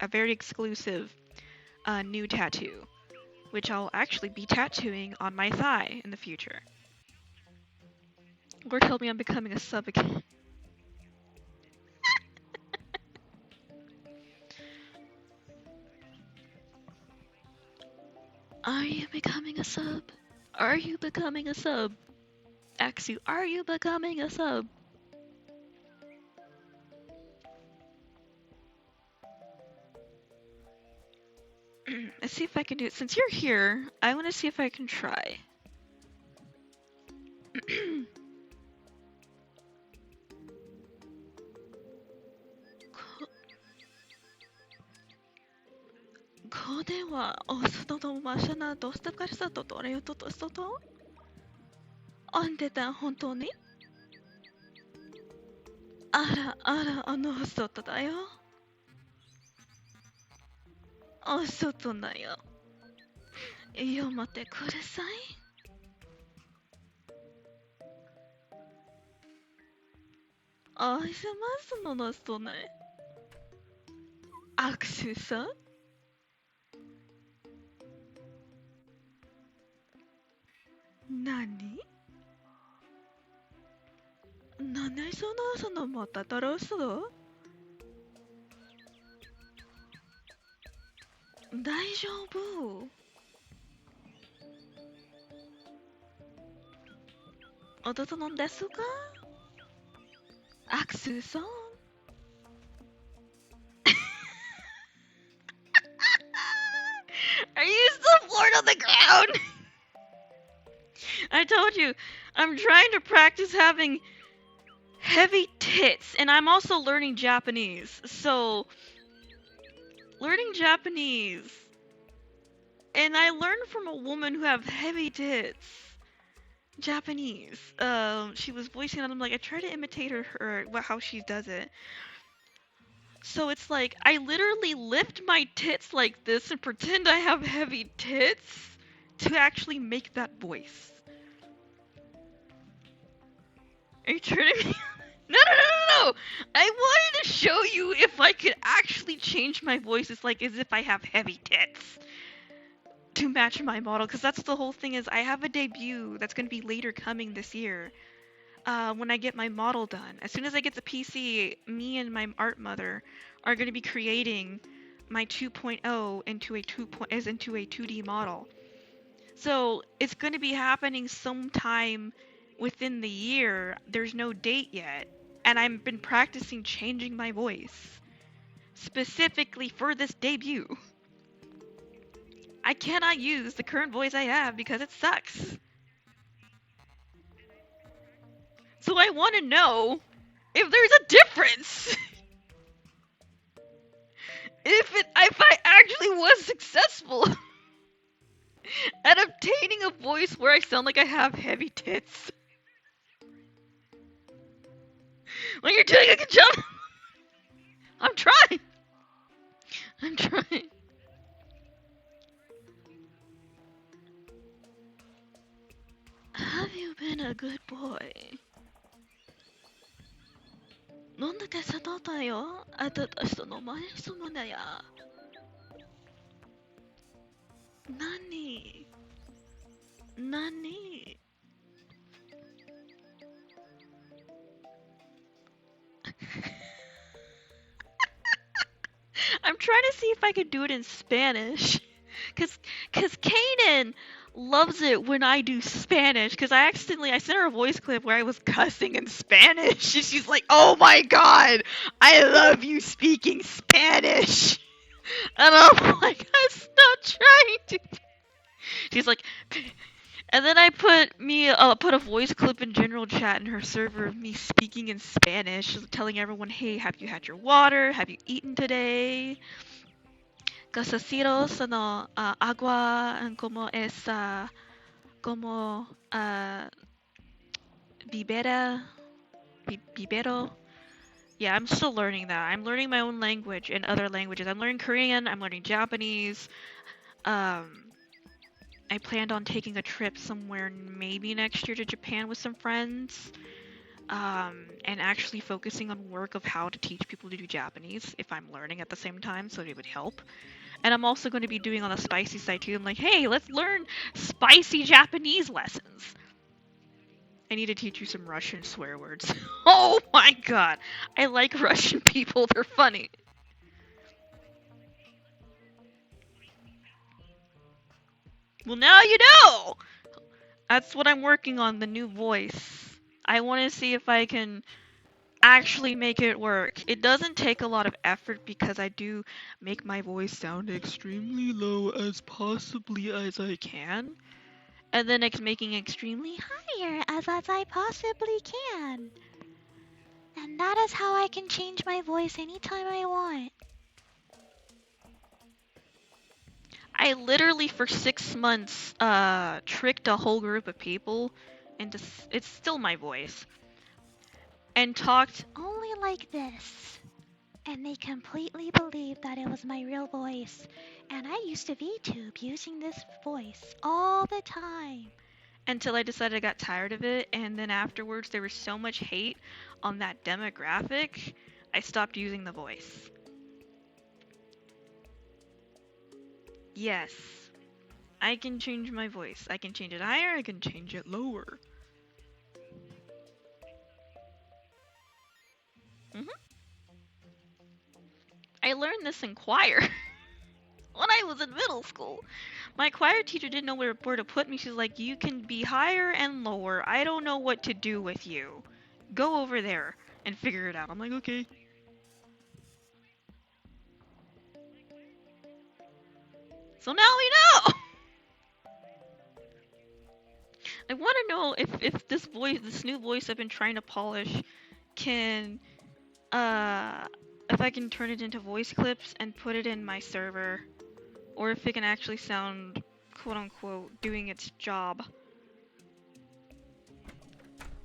very exclusive new tattoo, which I'll actually be tattooing on my thigh in the future. Lord help me, I'm becoming a sub again. Are you becoming a sub? Are you becoming a sub? Axu, are you becoming a sub? Let's see if I can do it. Since you're here, I want to see if I can try. こではお外のマシャナどうしたかしたとどれをととしたとあんでた本当にあらあらあの外だよお外だよ読まってくださいあいせますのの人ね握手さ何何そのまただろうそう大丈夫弟のですかアクセさんAre you still floored on the ground? I told you, I'm trying to practice having heavy tits, and I'm also learning Japanese. So, learning Japanese, and I learned from a woman who have heavy tits. Japanese. She was voicing it. I'm like, I try to imitate her how she does it. So it's like I literally lift my tits like this and pretend I have heavy tits to actually make that voice. Are you turning me? No! I wanted to show you if I could actually change my voice. It's like as if I have heavy tits to match my model. Because that's the whole thing is I have a debut that's going to be later coming this year. When I get my model done. As soon as I get the PC, me and my art mother are going to be creating my 2.0 into a 2D model. So it's going to be happening sometime within the year. There's no date yet. And I've been practicing changing my voice. Specifically for this debut. I cannot use the current voice I have because it sucks. So I want to know if there's a difference. if I actually was successful at obtaining a voice where I sound like I have heavy tits. Well, you're doing a good job. I'm trying. Have you been a good boy? なんだけどだよ。あたた人の前そのだや。何I'm trying to see if I could do it in Spanish. Cause Kaden loves it when I do Spanish. Cause I sent her a voice clip where I was cussing in Spanish. And she's like, oh my god, I love you speaking Spanish. And I'm like, I'm not trying to. She's like, and then I put a voice clip in general chat in her server of me speaking in Spanish, telling everyone, hey, have you had your water? Have you eaten today? Gasasiros, agua, como es, como, Bibera, Bibero. Yeah, I'm still learning that. I'm learning my own language and other languages. I'm learning Korean, I'm learning Japanese. Um, I planned on taking a trip somewhere maybe next year to Japan with some friends. And actually focusing on work of how to teach people to do Japanese if I'm learning at the same time, so it would help. And I'm also going to be doing on the spicy side too. I'm like, hey, let's learn spicy Japanese lessons. I need to teach you some Russian swear words. Oh my god. I like Russian people. They're funny. Well, now you know! That's what I'm working on, the new voice. I want to see if I can actually make it work. It doesn't take a lot of effort because I do make my voice sound extremely low as possibly as I can. And then it's making extremely higher as I possibly can. And that is how I can change my voice anytime I want. I literally for 6 months tricked a whole group of people into it's still my voice and talked only like this. And they completely believed that it was my real voice. And I used to VTube using this voice all the time. Until I decided I got tired of it, and then afterwards there was so much hate on that demographic, I stopped using the voice. Yes, I can change my voice. I can change it higher, I can change it lower. hmm I learned this in choir when I was in middle school. My choir teacher didn't know where to put me. She's like, you can be higher and lower. I don't know what to do with you. Go over there and figure it out. I'm like, okay. So now we know! I want to know if this voice, this new voice I've been trying to polish, can, if I can turn it into voice clips and put it in my server, or if it can actually sound, quote unquote, doing its job.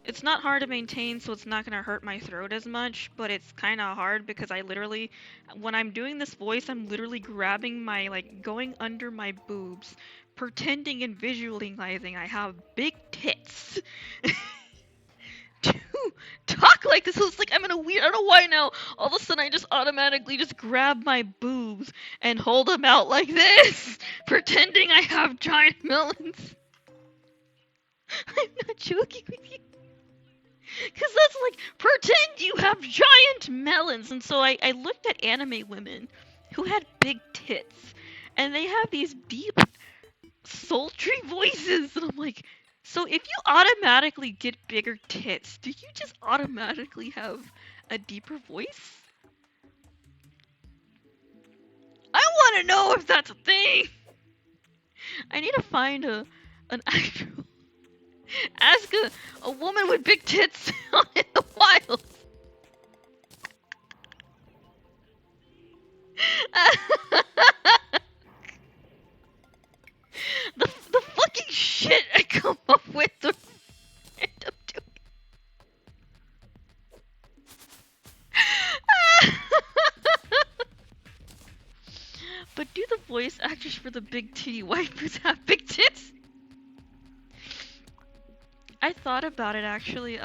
It's not hard to maintain, so it's not gonna hurt my throat as much, but it's kind of hard because I literally, when I'm doing this voice, I'm literally grabbing my, like, going under my boobs, pretending and visualizing I have big tits. To talk like this. It's like I'm in a weird, I don't know why now, all of a sudden I just automatically just grab my boobs and hold them out like this, pretending I have giant melons. I'm not joking with you. Because that's like, pretend you have giant melons. And so I looked at anime women who had big tits. And they have these deep, sultry voices. And I'm like, so if you automatically get bigger tits, do you just automatically have a deeper voice? I want to know if that's a thing. I need to find an actual... Ask a woman with big tits in the wild. the fucking shit I come up with to end up doing. But do the voice actors for the big titty waifus have big tits? I thought about it actually.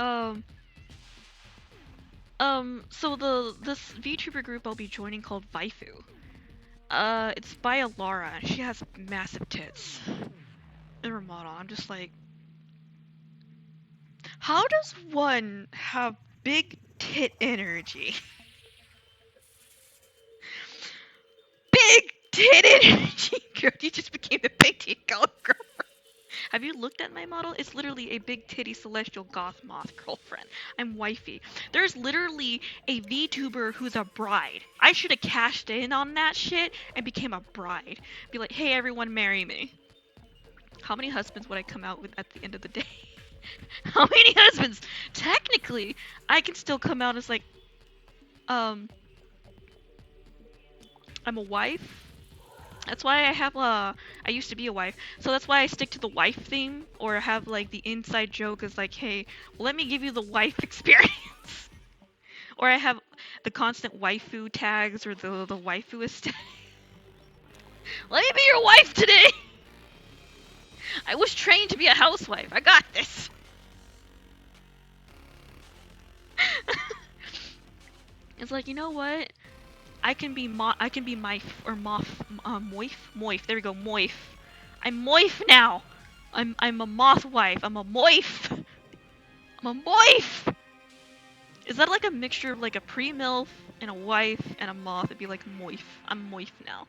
So this VTuber group I'll be joining called Waifu. It's by Alara, and she has massive tits in her model. I'm just like, how does one have big tit energy? Big tit energy! Girl, you just became a big tit girl. Have you looked at my model? It's literally a big titty celestial goth moth girlfriend. I'm wifey. There's literally a VTuber who's a bride. I should have cashed in on that shit and became a bride. Be like, hey everyone, marry me. How many husbands would I come out with at the end of the day? How many husbands? Technically, I can still come out as like, I'm a wife, That's why I have I used to be a wife, so that's why I stick to the wife theme, or have like the inside joke is like, hey, let me give you the wife experience, or I have the constant waifu tags or the waifu aesthetic. Let me be your wife today. I was trained to be a housewife. I got this. It's like, you know what? I can be Mife or Moth, Moif. There we go, Moif. I'm Moif now. I'm a Moth wife. I'm a Moif. I'm a Moif. Is that like a mixture of like a pre-MILF and a wife and a moth? It'd be like Moif. I'm Moif now.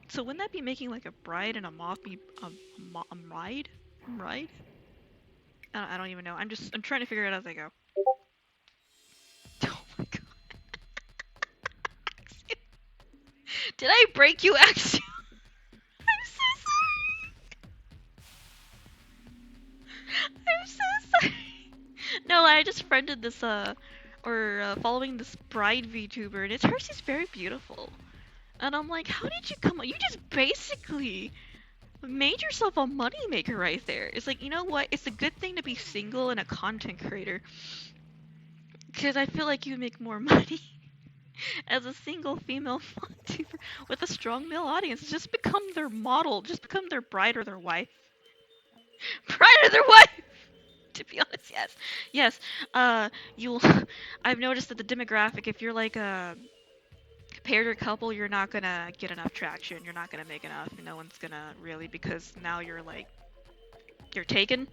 So wouldn't that be making like a bride and a moth be a bride? Bride? I don't even know. I'm trying to figure it out as I go. Oh my god. Did I break you, Axiom? I'm so sorry. I'm so sorry. No, I just friended this following this bride VTuber, and she's very beautiful. And I'm like, how did you come up? You just basically made yourself a moneymaker right there. It's like, you know what? It's a good thing to be single and a content creator. Because I feel like you make more money as a single female VTuber with a strong male audience. Just become their model. Just become their bride or their wife. Bride or their wife! To be honest, yes. Yes. You'll. I've noticed that the demographic, if you're like a paired or couple, you're not gonna get enough traction. You're not gonna make enough. No one's gonna really, because now you're taken,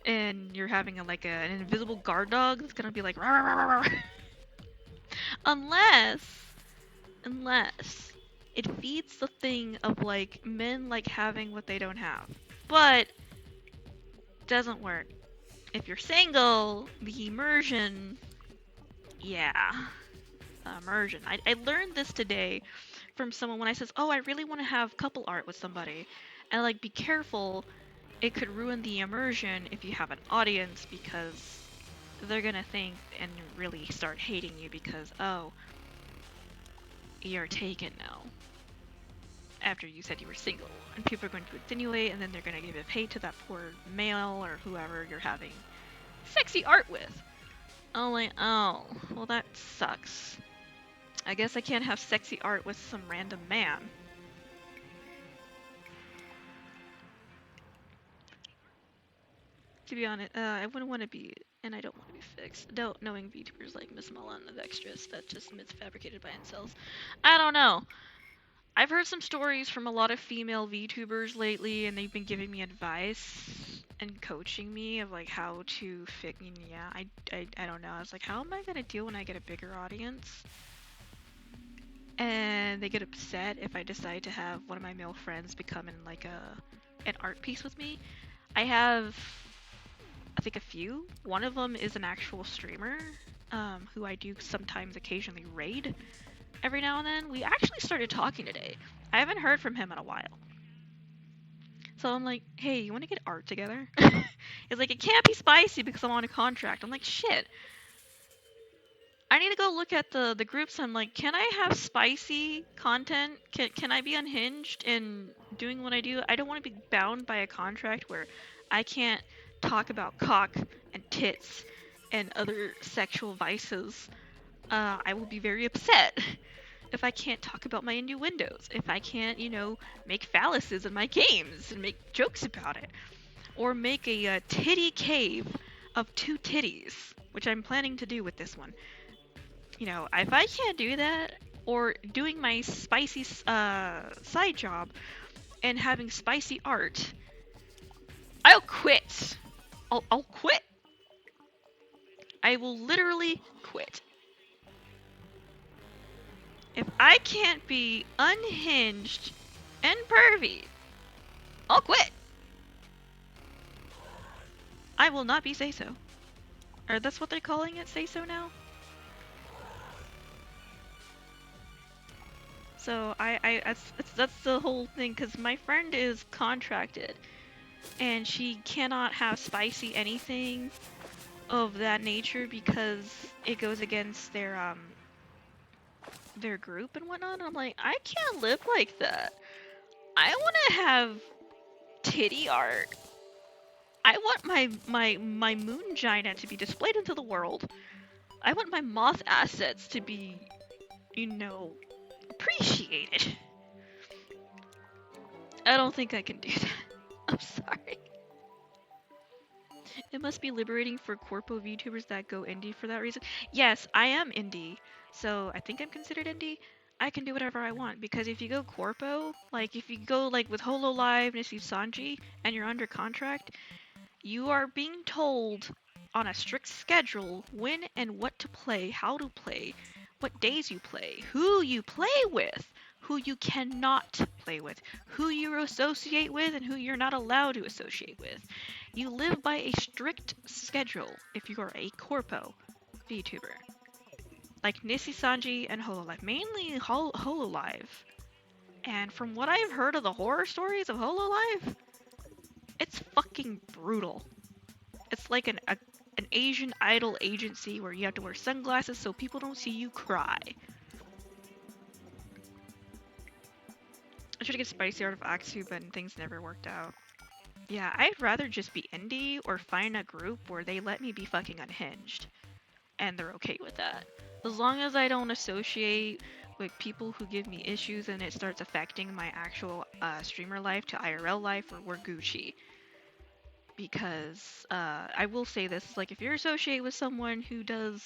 and you're having an invisible guard dog that's gonna be like, "Rah, rah, rah, rah, rah." unless unless it feeds the thing of like men like having what they don't have, but doesn't work. If you're single, the immersion, yeah, immersion. I learned this today from someone when I says, oh, I really want to have couple art with somebody, and like, be careful, it could ruin the immersion if you have an audience, because they're gonna think and really start hating you because, oh, you're taken now. After you said you were single. And people are going to insinuate, and then they're gonna give hate to that poor male or whoever you're having sexy art with. I'm like, oh, well, that sucks. I guess I can't have sexy art with some random man. To be honest, I wouldn't want to be, and I don't want to be fixed. Knowing VTubers like Miss Mullen of Extras, that just myths fabricated by incels. I don't know. I've heard some stories from a lot of female VTubers lately, and they've been giving me advice and coaching me of like how to fit. Yeah, I don't know. I was like, how am I gonna deal when I get a bigger audience? And they get upset if I decide to have one of my male friends become in like an art piece with me. I have, I think, a few. One of them is an actual streamer, who I do sometimes occasionally raid every now and then. We actually started talking today. I haven't heard from him in a while. So I'm like, hey, you want to get art together? He's like, it can't be spicy because I'm on a contract. I'm like, shit. I need to go look at the groups. I'm like, can I have spicy content? Can I be unhinged in doing what I do? I don't want to be bound by a contract where I can't talk about cock and tits and other sexual vices. I will be very upset if I can't talk about my innuendos, if I can't, make phalluses in my games and make jokes about it, or make a titty cave of two titties, which I'm planning to do with this one. If I can't do that, or doing my spicy side job and having spicy art, I'll quit. I'll quit. I will literally quit. If I can't be unhinged and pervy, I'll quit. I will not be say so. Or that's what they're calling it, say so now? So that's the whole thing, because my friend is contracted and she cannot have spicy anything of that nature because it goes against their their group and whatnot. And I'm like, I can't live like that. I want to have titty art. I want my moon giant to be displayed into the world. I want my moth assets to be, you know, appreciated. I don't think I can do that. I'm sorry. It must be liberating for corpo VTubers that go indie for that reason. Yes, I am indie, so I think I'm considered indie. I can do whatever I want because if you go corpo, like if you go like with Hololive, Nissi Sanji, and you're under contract, you are being told on a strict schedule when and what to play, how to play, what days you play, who you play with, who you cannot play with, who you associate with, and who you're not allowed to associate with. You live by a strict schedule if you are a corpo VTuber. Like Nissi Sanji and Hololive, mainly Hololive. And from what I've heard of the horror stories of Hololive, it's fucking brutal. It's like an Asian idol agency where you have to wear sunglasses so people don't see you cry. I should get spicy art of Aksu, but things never worked out. Yeah, I'd rather just be indie or find a group where they let me be fucking unhinged. And they're okay with that. As long as I don't associate with people who give me issues and it starts affecting my actual streamer life to IRL life, we're Gucci. Because I will say this, like if you're associated with someone who does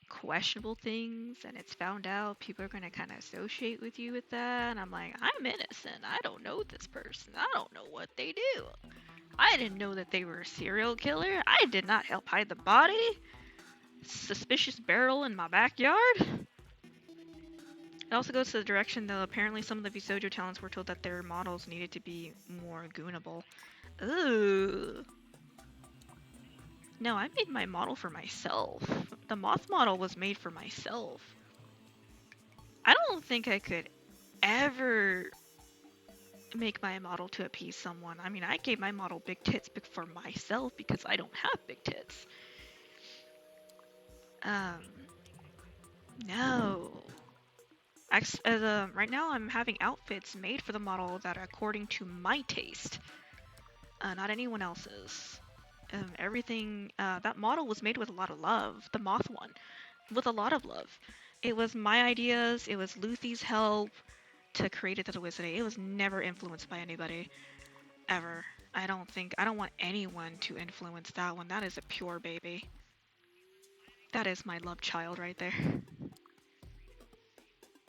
questionable things and it's found out, people are going to kind of associate with you with that. And I'm like, I'm innocent. I don't know this person. I don't know what they do. I didn't know that they were a serial killer. I did not help hide the body. Suspicious barrel in my backyard. It also goes to the direction, though, apparently some of the Visojo talents were told that their models needed to be more goonable. Ooh. No, I made my model for myself. The Moth model was made for myself. I don't think I could ever make my model to appease someone. I mean, I gave my model big tits for myself because I don't have big tits. No. Right now I'm having outfits made for the model that are according to my taste, not anyone else's. Everything, that model was made with a lot of love, the Moth one, with a lot of love. It was my ideas, it was Luffy's help to create it as a wizard. It was never influenced by anybody, ever. I don't want anyone to influence that one. That is a pure baby. That is my love child right there.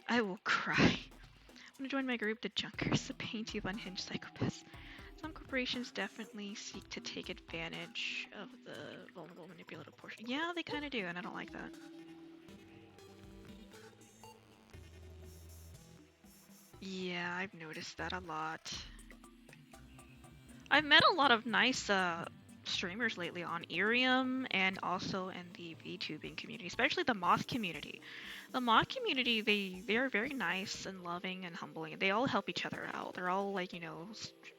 I will cry. I'm gonna join my group, the Junkers, the painty of unhinged psychopaths. Some corporations definitely seek to take advantage of the vulnerable, manipulative portion. Yeah, they kind of do, and I don't like that. Yeah, I've noticed that a lot. I've met a lot of nice streamers lately on Irium and also in the VTubing community, especially the Moth community. The Moth community, they are very nice and loving and humbling. They all help each other out. They're all like, you know,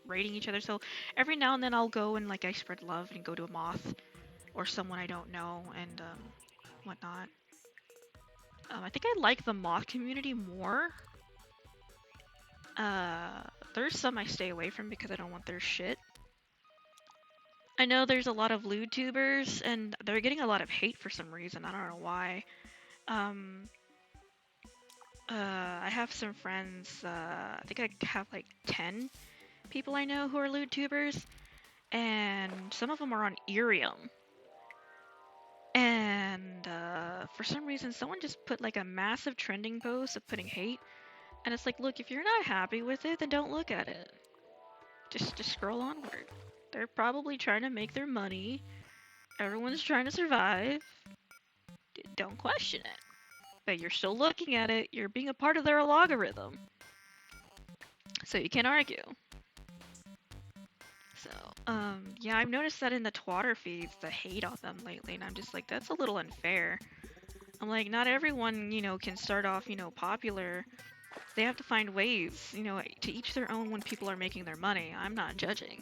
rating each other. So every now and then I'll go and like I spread love and go to a Moth or someone I don't know and whatnot. I think I like the Moth community more. There's some I stay away from because I don't want their shit. I know there's a lot of lewd tubers, and they're getting a lot of hate for some reason. I don't know why. I have some friends, I think I have like 10 people I know who are lewd tubers, and some of them are on Irium. And for some reason, someone just put like a massive trending post of putting hate, and it's like, look, if you're not happy with it, then don't look at it. Just scroll onward. They're probably trying to make their money. Everyone's trying to survive. Don't question it. But you're still looking at it. You're being a part of their algorithm. So you can't argue. So, yeah, I've noticed that in the Twitter feeds, the hate on them lately, and I'm just like, that's a little unfair. I'm like, not everyone, you know, can start off, you know, popular. They have to find ways, you know, to each their own when people are making their money. I'm not judging.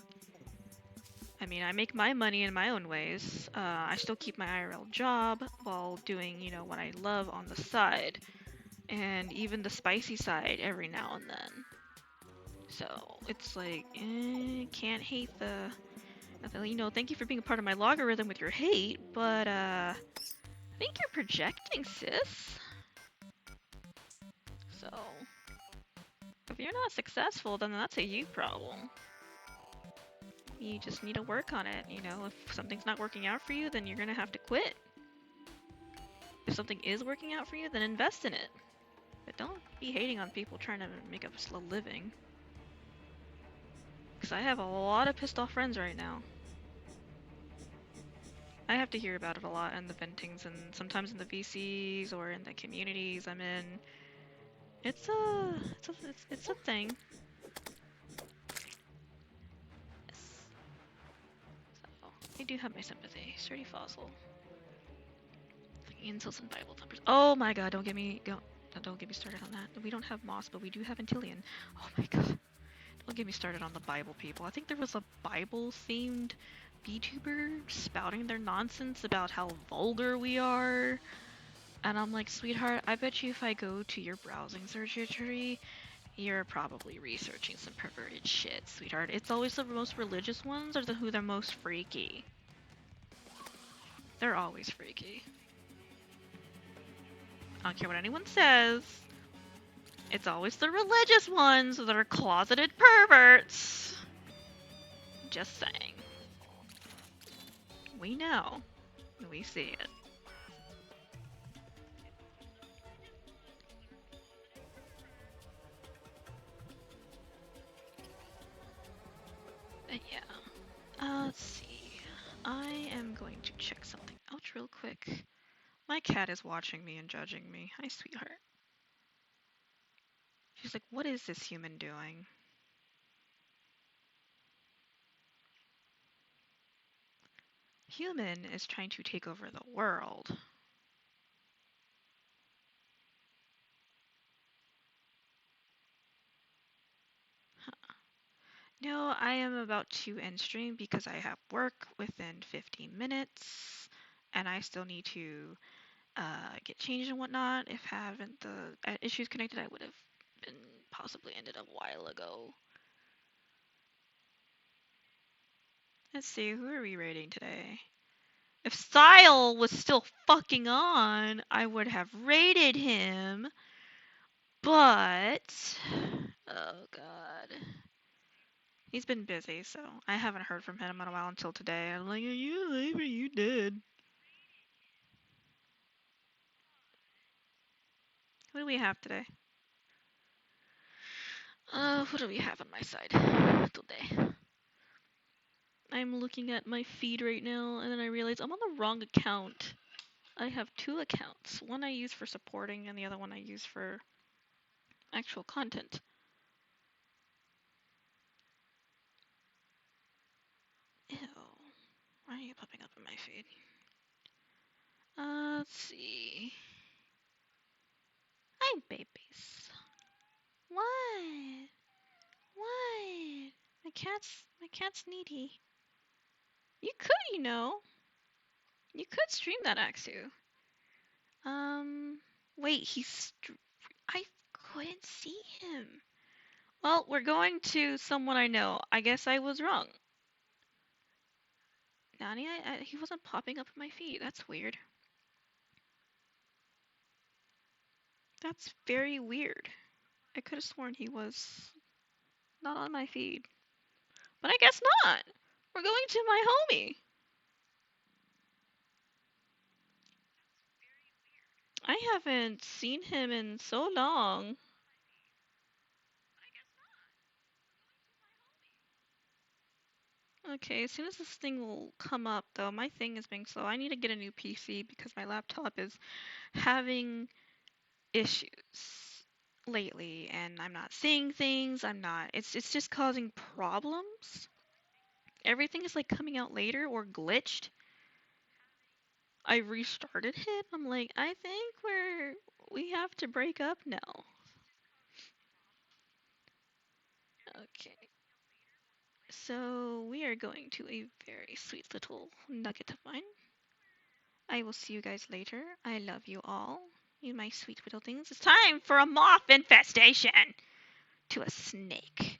I mean, I make my money in my own ways. I still keep my IRL job while doing, what I love on the side. And even the spicy side every now and then. So it's like, can't hate thank you for being a part of my logarithm with your hate, but, I think you're projecting, sis. So, if you're not successful, then that's a you problem. You just need to work on it, if something's not working out for you, then you're gonna have to quit. If something is working out for you, then invest in it. But don't be hating on people trying to make a slow living. Because I have a lot of pissed off friends right now. I have to hear about it a lot in the ventings and sometimes in the VCs or in the communities I'm in. It's a thing. Yes. So, I do have my sympathy. Sturdy fossil. Incels and Bible thumpers. Oh my god, don't get me started on that. We don't have Moss, but we do have Antillion. Oh my god. Don't get me started on the Bible people. I think there was a Bible-themed VTuber spouting their nonsense about how vulgar we are. And I'm like, sweetheart, I bet you if I go to your browsing search history, you're probably researching some perverted shit, sweetheart. It's always the most religious ones or who they're most freaky. They're always freaky. I don't care what anyone says. It's always the religious ones that are closeted perverts. Just saying. We know. We see it. But yeah. Let's see. I am going to check something out real quick. My cat is watching me and judging me. Hi, sweetheart. She's like, what is this human doing? Human is trying to take over the world. Huh. No, I am about to end stream because I have work within 15 minutes. And I still need to get changed and whatnot. If haven't the issues connected, I would have been possibly ended a while ago. Let's see, who are we rating today? If Style was still fucking on, I would have rated him. But oh god. He's been busy, so I haven't heard from him in a while until today. I'm like, are you alive or you dead? What do we have today? What do we have on my side today? I'm looking at my feed right now, and then I realize I'm on the wrong account. I have two accounts. One I use for supporting, and the other one I use for actual content. Ew. Why are you popping up in my feed? Let's see. Hi, babies. What? What? My cat's needy. You could, You could stream that Axu. Wait, I couldn't see him. Well, we're going to someone I know. I guess I was wrong. Nani, he wasn't popping up in my feed. That's weird. That's very weird. I could have sworn he was not on my feed. But I guess not. We're going to my homie. I haven't seen him in so long. Okay, as soon as this thing will come up, though, my thing is being slow. I need to get a new PC because my laptop is having issues lately, and I'm not seeing things. It's just causing problems. Everything is like coming out later or glitched. I restarted it. I'm like, I think we have to break up now. Okay. So we are going to a very sweet little nugget of mine. I will see you guys later. I love you all. You my sweet little things. It's time for a moth infestation to a snake.